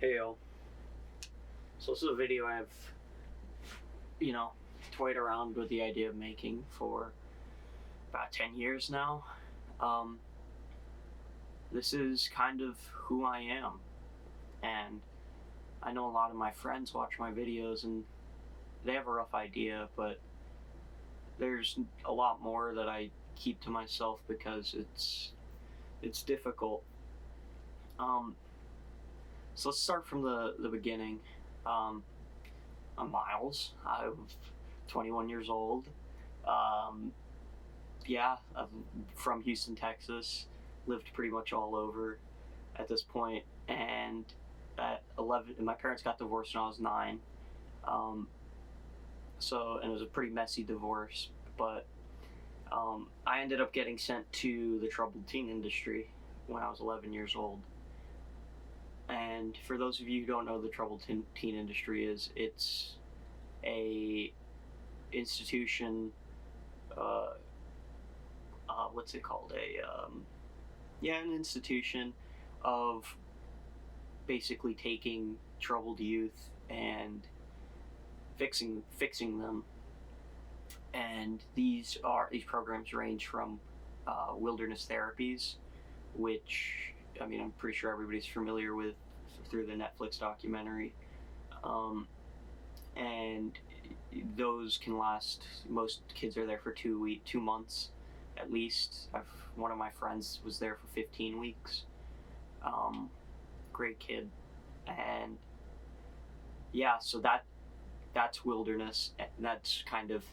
Hey yo. So this is a video I've, toyed around with the idea of making for about 10 years now. Um, this is kind of who I am, and I know a lot of my friends watch my videos and they have a rough idea, but there's a lot more that I keep to myself because it's difficult. Um, so let's start from the beginning. Um, I'm Miles. I'm 21 years old. Um, I'm from Houston, Texas. Lived pretty much all over at this point, and at 11, my parents got divorced when I was 9. Um, and it was a pretty messy divorce, but I ended up getting sent to the troubled teen industry when I was 11 years old. And for those of you who don't know, the troubled teen industry it's a institution. What's it called? An institution of basically taking troubled youth and fixing them. And these programs range from wilderness therapies, which I'm pretty sure everybody's familiar with through the Netflix documentary. And those can last. Most kids are there for 2 months, at least. One of my friends was there for 15 weeks. Great kid, and so that's wilderness. And that's kind of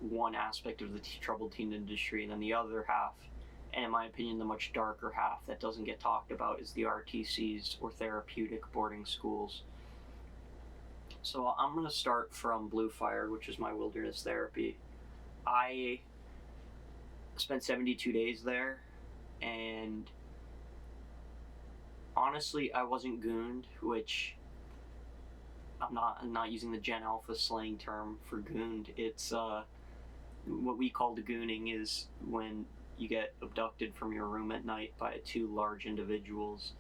one aspect of the troubled teen industry, and then the other half, and in my opinion the much darker half that doesn't get talked about, is the RTCs, or therapeutic boarding schools. So I'm going to start from Blue Fire, which is my wilderness therapy. I spent 72 days there, and honestly I wasn't gooned, which I'm not using the Gen Alpha slang term for gooned. It's what we call gooning is when you get abducted from your room at night by two large individuals,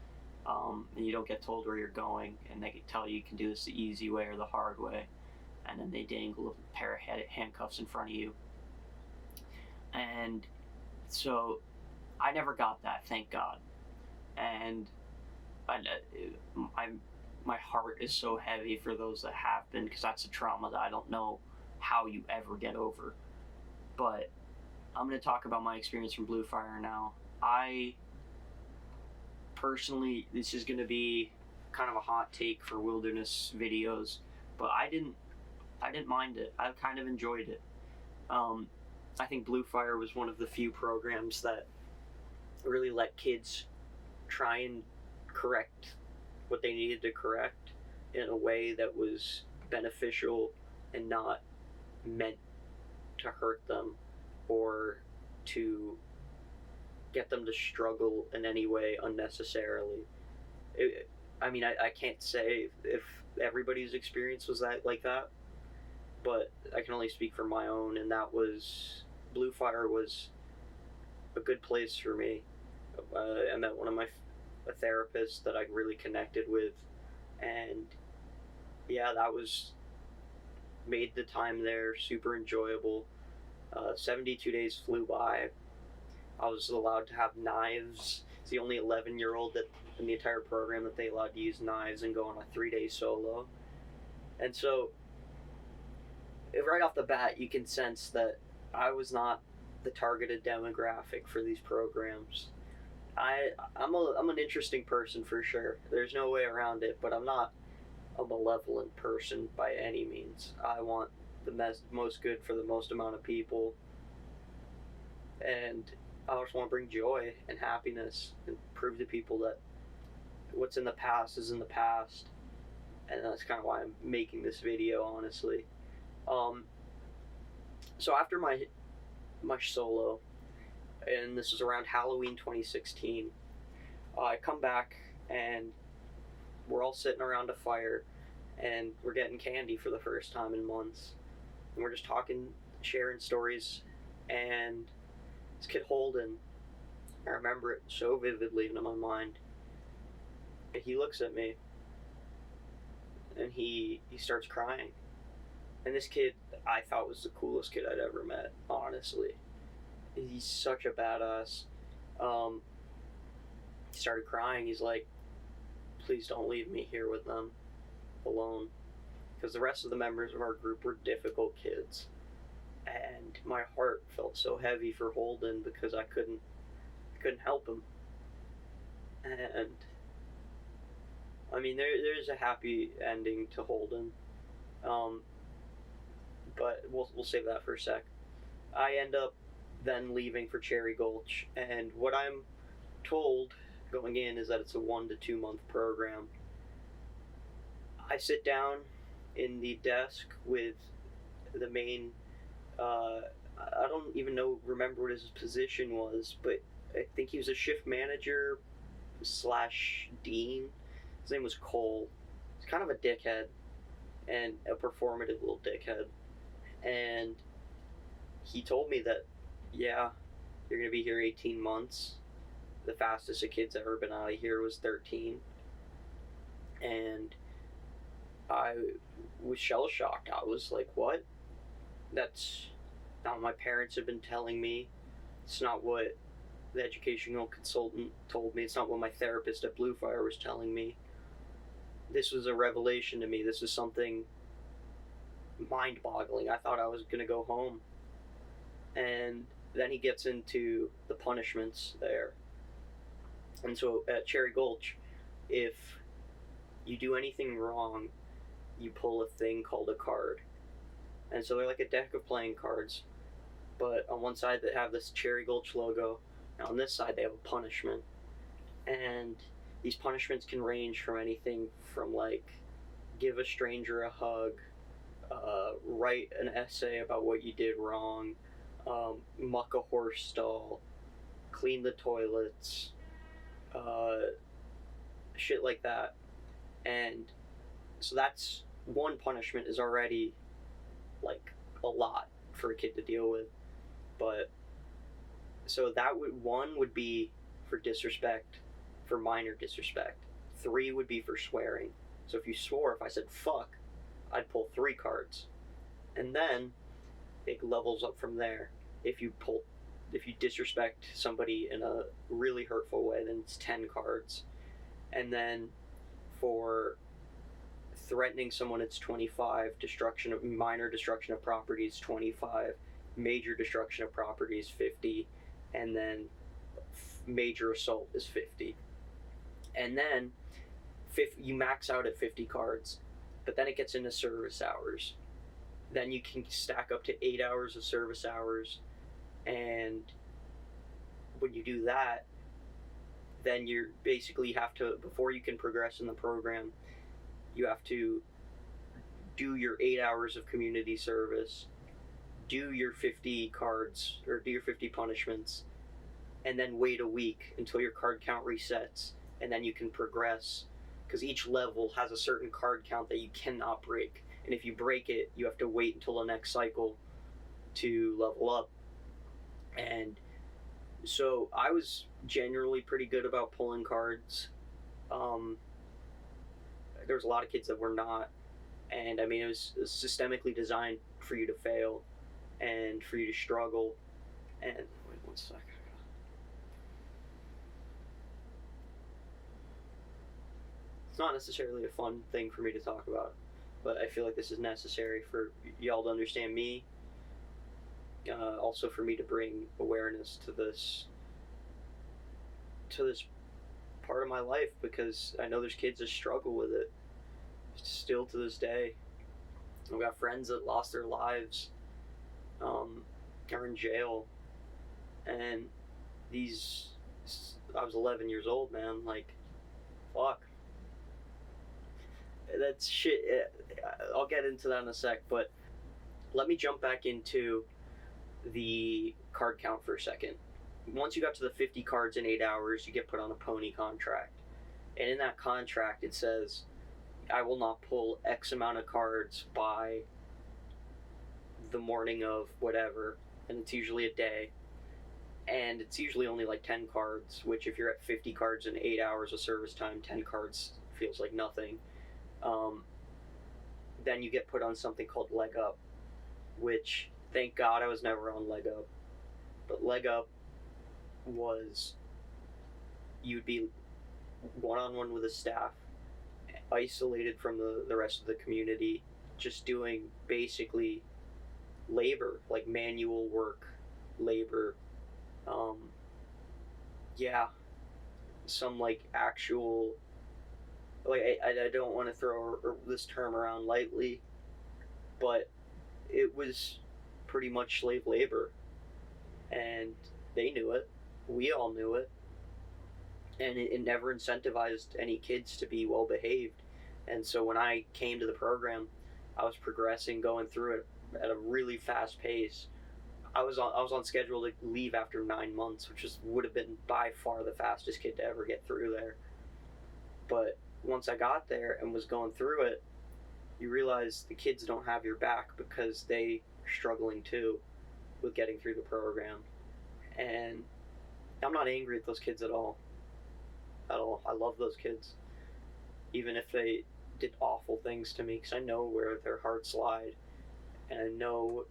and you don't get told where you're going, and they can tell you can do this the easy way or the hard way, and then they dangle a pair of handcuffs in front of you. And so I never got that, thank God. And my heart is so heavy for those that have been, because that's a trauma that I don't know how you ever get over. But I'm going to talk about my experience from Blue Fire now. I personally, this is going to be kind of a hot take for wilderness videos, but I didn't mind it. I kind of enjoyed it. I think Blue Fire was one of the few programs that really let kids try and correct what they needed to correct in a way that was beneficial and not meant to hurt them or to get them to struggle in any way unnecessarily. I can't say if everybody's experience was like that, but I can only speak for my own, and that was, Blue Fire was a good place for me. I met a therapist that I really connected with, and that made the time there super enjoyable. 72 days flew by. I was allowed to have knives. It's the only 11-year-old that in the entire program that they allowed to use knives and go on a 3-day solo. And so, right off the bat, you can sense that I was not the targeted demographic for these programs. I'm an interesting person for sure. There's no way around it, but I'm not a malevolent person by any means. I want the most good for the most amount of people, and I just want to bring joy and happiness and prove to people that what's in the past is in the past. And that's kind of why I'm making this video, honestly. So after my solo, and this was around Halloween 2016, I come back and we're all sitting around a fire and we're getting candy for the first time in months. And we're just talking, sharing stories, and this kid Holden, I remember it so vividly in my mind. And he looks at me and he starts crying. And this kid, I thought, was the coolest kid I'd ever met, honestly. He's such a badass. He started crying. He's like, please don't leave me here with them alone. Because the rest of the members of our group were difficult kids. And my heart felt so heavy for Holden because I couldn't help him. And I mean, there's a happy ending to Holden, but we'll save that for a sec. I end up then leaving for Cherry Gulch, and what I'm told going in is that it's a 1 to 2 month program. I sit down in the desk with the main. I don't even remember what his position was, but I think he was a shift manager / dean. His name was Cole. He's kind of a dickhead, and a performative little dickhead. And he told me that, yeah, you're going to be here 18 months. The fastest a kid's ever been out of here was 13. And I was shell-shocked. I was like, what? That's not what my parents have been telling me. It's not what the educational consultant told me. It's not what my therapist at Blue Fire was telling me. This was a revelation to me. This is something mind-boggling. I thought I was going to go home. And then he gets into the punishments there. And so at Cherry Gulch, if you do anything wrong, you pull a thing called a card. And so they're like a deck of playing cards, but on one side they have this Cherry Gulch logo, and on this side they have a punishment. And these punishments can range from anything from like give a stranger a hug, write an essay about what you did wrong, muck a horse stall, clean the toilets, shit like that. And so that's one punishment is already like a lot for a kid to deal with. But so one would be for disrespect, for minor disrespect. 3 would be for swearing. So if you swore, if I said fuck, I'd pull 3 cards. And then it levels up from there. If you disrespect somebody in a really hurtful way, then it's 10 cards. And then for threatening someone, it's 25. Minor destruction of property is 25. Major destruction of property is 50. And then major assault is 50. And then you max out at 50 cards. But then it gets into service hours. Then you can stack up to 8 hours of service hours. And when you do that, then you basically have to, before you can progress in the program, you have to do your 8 hours of community service, do your 50 cards, or do your 50 punishments, and then wait a week until your card count resets, and then you can progress, because each level has a certain card count that you cannot break. And if you break it, you have to wait until the next cycle to level up. And so I was generally pretty good about pulling cards. There was a lot of kids that were not. And I mean, it was systemically designed for you to fail and for you to struggle. And wait 1 second. It's not necessarily a fun thing for me to talk about, but I feel like this is necessary for y'all to understand me. Also for me to bring awareness to this part of my life, because I know there's kids that struggle with it still to this day. I've got friends that lost their lives, are in jail, and I was 11 years old, man. Like, fuck. That's shit. I'll get into that in a sec, but let me jump back into the card count for a second. Once you got to the 50 cards in 8 hours, you get put on a pony contract. And in that contract, it says, I will not pull X amount of cards by the morning of whatever. And it's usually a day. And it's usually only like 10 cards, which if you're at 50 cards in 8 hours of service time, 10 cards feels like nothing. then you get put on something called leg up, which thank God I was never on leg up. But leg up was you'd be one-on-one with a staff, isolated from the rest of the community, just doing basically labor, like manual work, labor. Yeah, some like actual, like I don't want to throw this term around lightly, but it was pretty much slave labor, and they knew it. We all knew it, and it never incentivized any kids to be well behaved. And so when I came to the program, I was progressing, going through it at a really fast pace. I was on schedule to leave after 9 months, which would have been by far the fastest kid to ever get through there. But once I got there and was going through it, you realize the kids don't have your back because they are struggling too with getting through the program. And I'm not angry at those kids at all. At all. I love those kids. Even if they did awful things to me, because I know where their hearts lied. And I know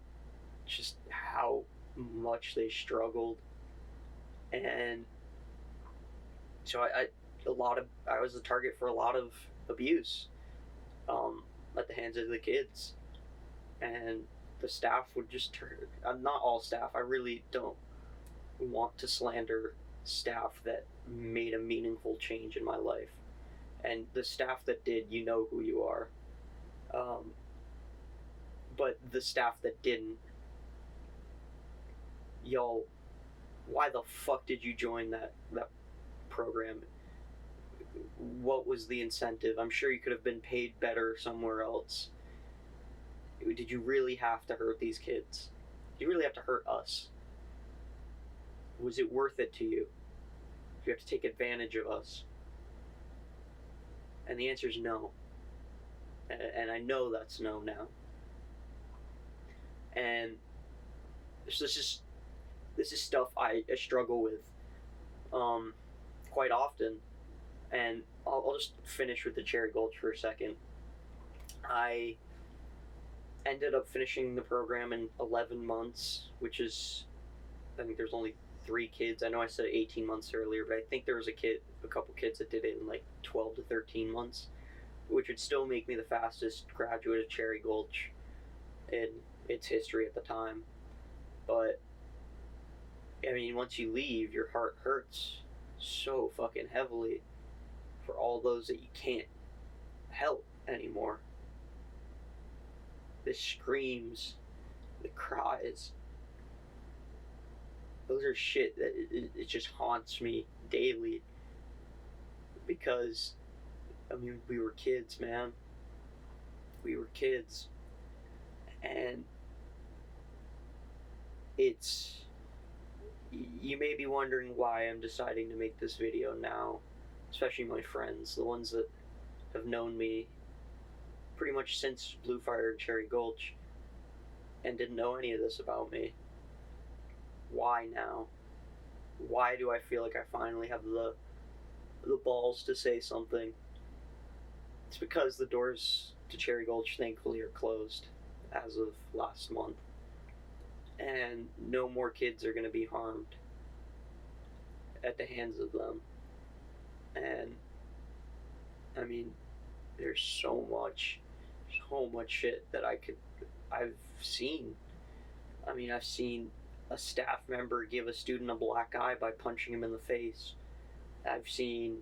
just how much they struggled. And so I was the target for a lot of abuse at the hands of the kids. And the staff would just turn, not all staff, I really don't want to slander staff that made a meaningful change in my life. And the staff that did, you know who you are. But the staff that didn't, y'all, why the fuck did you join that program? What was the incentive? I'm sure you could have been paid better somewhere else. Did you really have to hurt these kids? Did you really have to hurt us? Was it worth it to you? Did you have to take advantage of us? And the answer is no. And I know that's no now. And this is stuff I struggle with quite often. And I'll just finish with the Cherry Gulch for a second. I ended up finishing the program in 11 months, which is, I think there's only 3 kids. I know I said 18 months earlier, but I think there was a couple kids that did it in like 12 to 13 months, which would still make me the fastest graduate of Cherry Gulch in its history at the time. But I mean, once you leave, your heart hurts so fucking heavily for all those that you can't help anymore. The screams, the cries, those are shit that it just haunts me daily. Because, I mean, we were kids, man. We were kids. And it's, you may be wondering why I'm deciding to make this video now, especially my friends, the ones that have known me pretty much since Blue Fire and Cherry Gulch and didn't know any of this about me. Why now? Why do I feel like I finally have the balls to say something? It's because the doors to Cherry Gulch thankfully are closed as of last month, and no more kids are going to be harmed at the hands of them. And I mean, there's so much shit that I've seen. I mean, I've seen a staff member give a student a black eye by punching him in the face. I've seen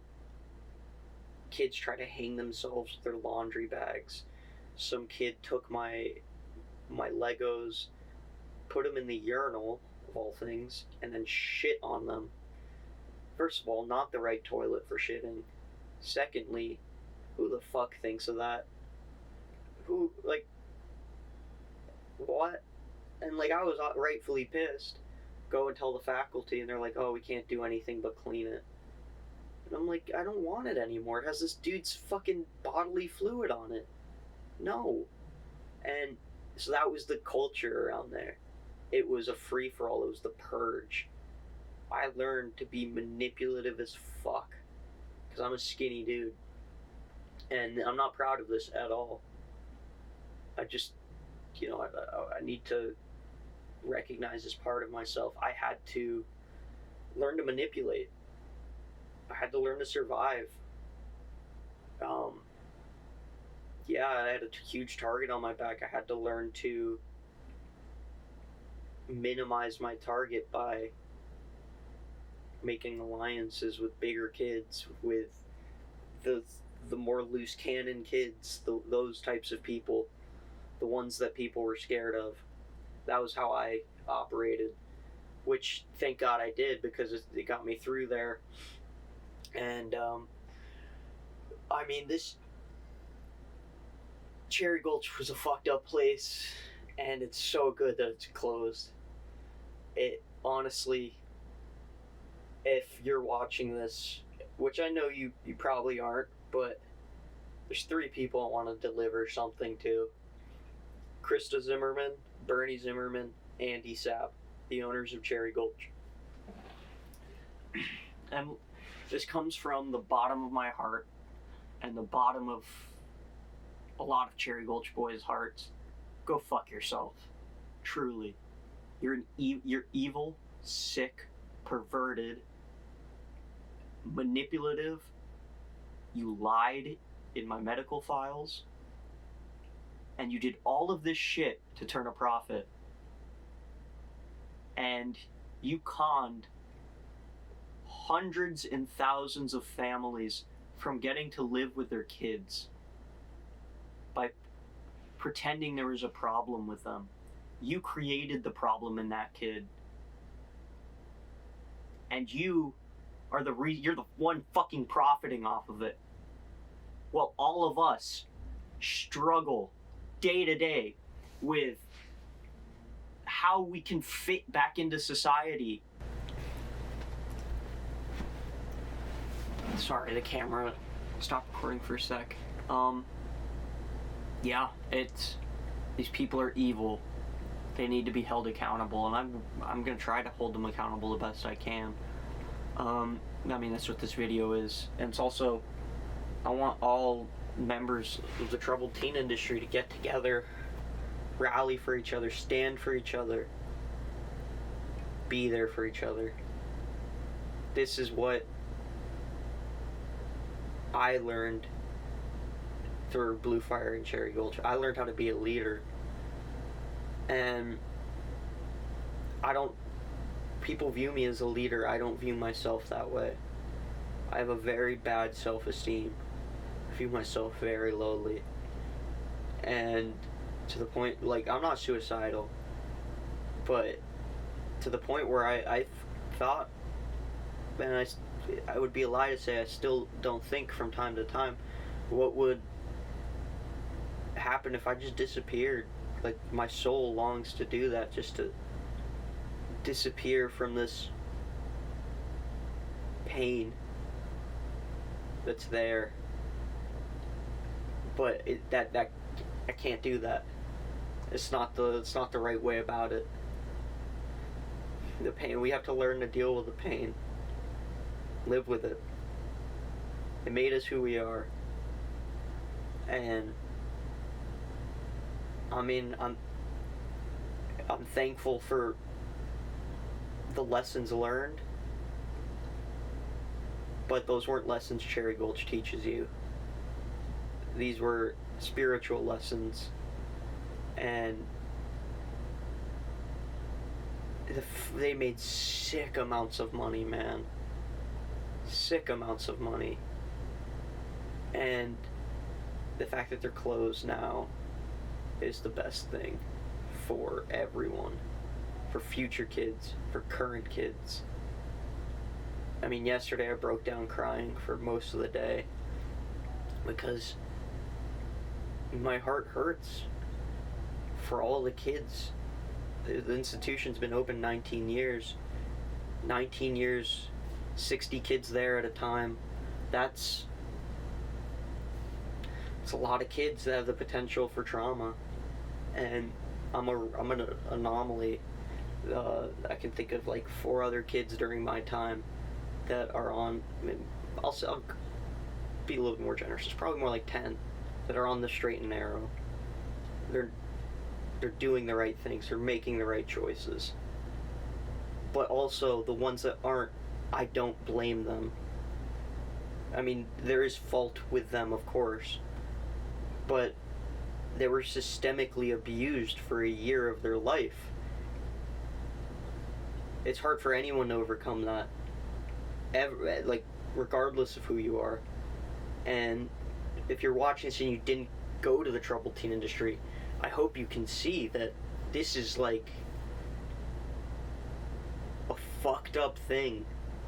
kids try to hang themselves with their laundry bags. Some kid took my Legos, put them in the urinal, of all things, and then shit on them. First of all, not the right toilet for shitting. Secondly, who the fuck thinks of that? Who, like, what? And, like, I was rightfully pissed. Go and tell the faculty, and they're like, oh, we can't do anything but clean it. And I'm like, I don't want it anymore. It has this dude's fucking bodily fluid on it. No. And so that was the culture around there. It was a free-for-all. It was the purge. I learned to be manipulative as fuck. Because I'm a skinny dude. And I'm not proud of this at all. I just, I need to recognize this part of myself. I had to learn to manipulate. I had to learn to survive. Yeah, I had a huge target on my back. I had to learn to minimize my target by making alliances with bigger kids, with the more loose cannon kids, those types of people, the ones that people were scared of. That was how I operated, which thank God I did, because it got me through there. And this Cherry Gulch was a fucked up place, and it's so good that it's closed. It honestly, if you're watching this, which I know you probably aren't, but there's 3 people I want to deliver something to. Krista Zimmerman, Bernie Zimmerman, Andy Sapp, the owners of Cherry Gulch. And this comes from the bottom of my heart and the bottom of a lot of Cherry Gulch boys' hearts. Go fuck yourself. Truly. You're evil, sick, perverted, manipulative. You lied in my medical files. And you did all of this shit to turn a profit. And you conned hundreds and thousands of families from getting to live with their kids by pretending there was a problem with them. You created the problem in that kid. And you are you're the one fucking profiting off of it. Well, all of us struggle day to day with how we can fit back into society. Sorry, the camera stopped recording for a sec. Yeah, these people are evil. They need to be held accountable, and I'm gonna try to hold them accountable the best I can. That's what this video is. And it's also, I want all members of the troubled teen industry to get together, rally for each other, stand for each other, be there for each other. This is what I learned through Blue Fire and Cherry Gulch. I learned how to be a leader. And people view me as a leader. I don't view myself that way. I have a very bad self-esteem. I view myself very lowly. And to the point, I'm not suicidal, but to the point where I thought, and I would be a lie to say I still don't think from time to time, what would happen if I just disappeared? My soul longs to do that, just to disappear from this pain that's there. But I can't do that. It's not the right way about it. The pain, we have to learn to deal with the pain. Live with it. It made us who we are. And I'm thankful for the lessons learned, but those weren't lessons Cherry Gulch teaches you. These were spiritual lessons, and they made sick amounts of money, man. Sick amounts of money. And the fact that they're closed now is the best thing for everyone, for future kids, for current kids. Yesterday I broke down crying for most of the day because my heart hurts for all the kids. The institution's been open 19 years. 19 years, 60 kids there at a time. It's a lot of kids that have the potential for trauma, and I'm an anomaly. I can think of 4 other kids during my time that are on. I'll be a little bit more generous. It's probably more like 10 that are on the straight and narrow. they're doing the right things, they're making the right choices. But also the ones that aren't, I don't blame them. I mean, there is fault with them, of course, but they were systemically abused for a year of their life. It's hard for anyone to overcome that, regardless of who you are. And if you're watching this and you didn't go to the troubled teen industry, I hope you can see that this is like a fucked up thing,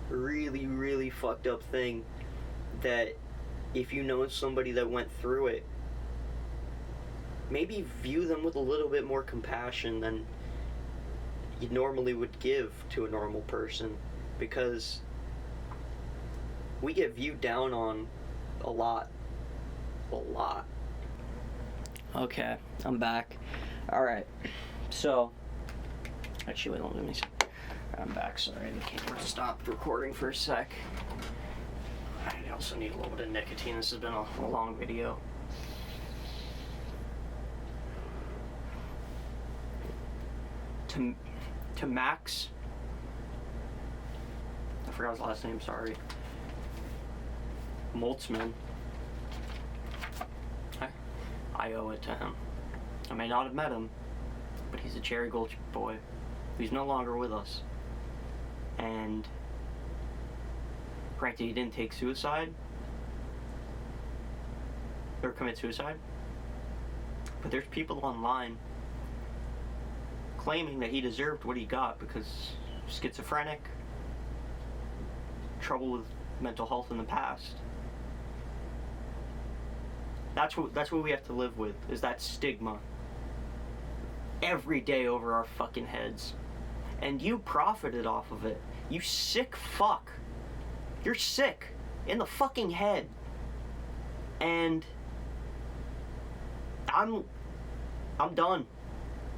really, really fucked up thing, that if you know somebody that went through it, maybe view them with a little bit more compassion than you normally would give to a normal person, because we get viewed down on a lot. Okay, I'm back. Alright, so actually, wait, let me see. I'm back, sorry, the camera stopped recording for a sec. I also need a little bit of nicotine. This has been a long video. To Max, I forgot his last name, sorry. Moltzman. I owe it to him. I may not have met him, but he's a Cherry Gulch boy who's no longer with us. And granted, he didn't take suicide or commit suicide, but there's people online claiming that he deserved what he got because schizophrenic, trouble with mental health in the past. That's what we have to live with, is that stigma every day over our fucking heads. And you profited off of it. You sick fuck. You're sick in the fucking head. And I'm done.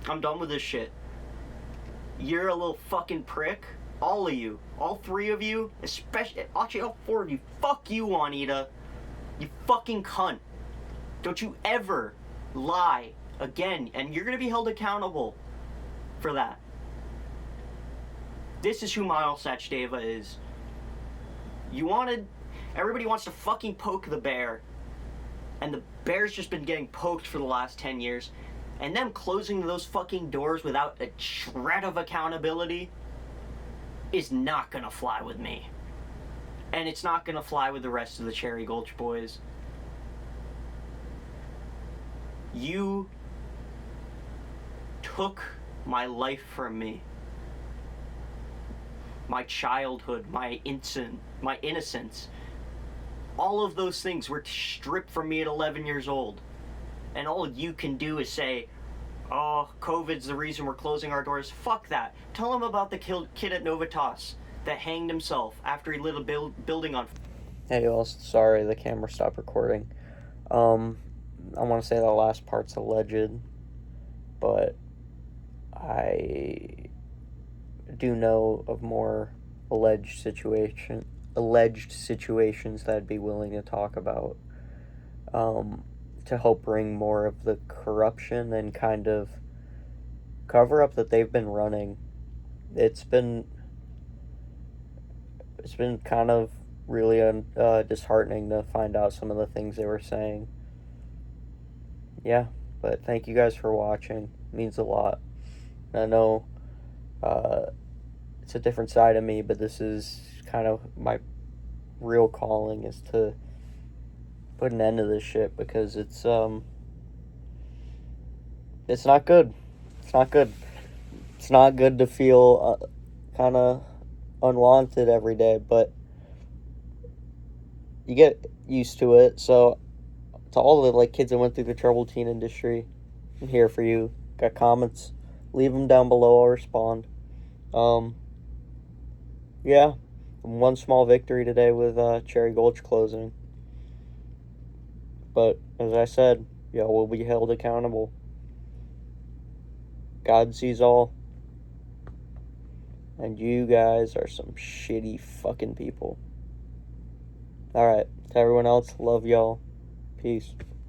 I'm done with this shit. You're a little fucking prick. All of you. All three of you. Actually, all four of you. Fuck you, Juanita. You fucking cunt. Don't you ever lie again. And you're gonna be held accountable for that. This is who Miles Sachdeva is. Everybody wants to fucking poke the bear. And the bear's just been getting poked for the last 10 years. And them closing those fucking doors without a shred of accountability is not gonna fly with me. And it's not gonna fly with the rest of the Cherry Gulch boys. You took my life from me. My childhood, my innocence. All of those things were stripped from me at 11 years old. And all you can do is say, oh, COVID's the reason we're closing our doors. Fuck that. Tell them about the kid at Novitas that hanged himself after he lit a building on fire. Hey, y'all, sorry, the camera stopped recording. I want to say the last part's alleged, but I do know of more alleged situations that I'd be willing to talk about, to help bring more of the corruption and kind of cover up that they've been running. It's been kind of really disheartening to find out some of the things they were saying. Yeah, but thank you guys for watching. It means a lot. I know it's a different side of me, but this is kind of my real calling, is to put an end to this shit, because it's not good. It's not good. It's not good to feel kind of unwanted every day, but you get used to it. So to all the kids that went through the troubled teen industry, I'm here for you. Got comments? Leave them down below. I'll respond. Yeah, one small victory today with Cherry Gulch closing. But as I said, y'all will be held accountable. God sees all. And you guys are some shitty fucking people. Alright, to everyone else, love y'all. Peace.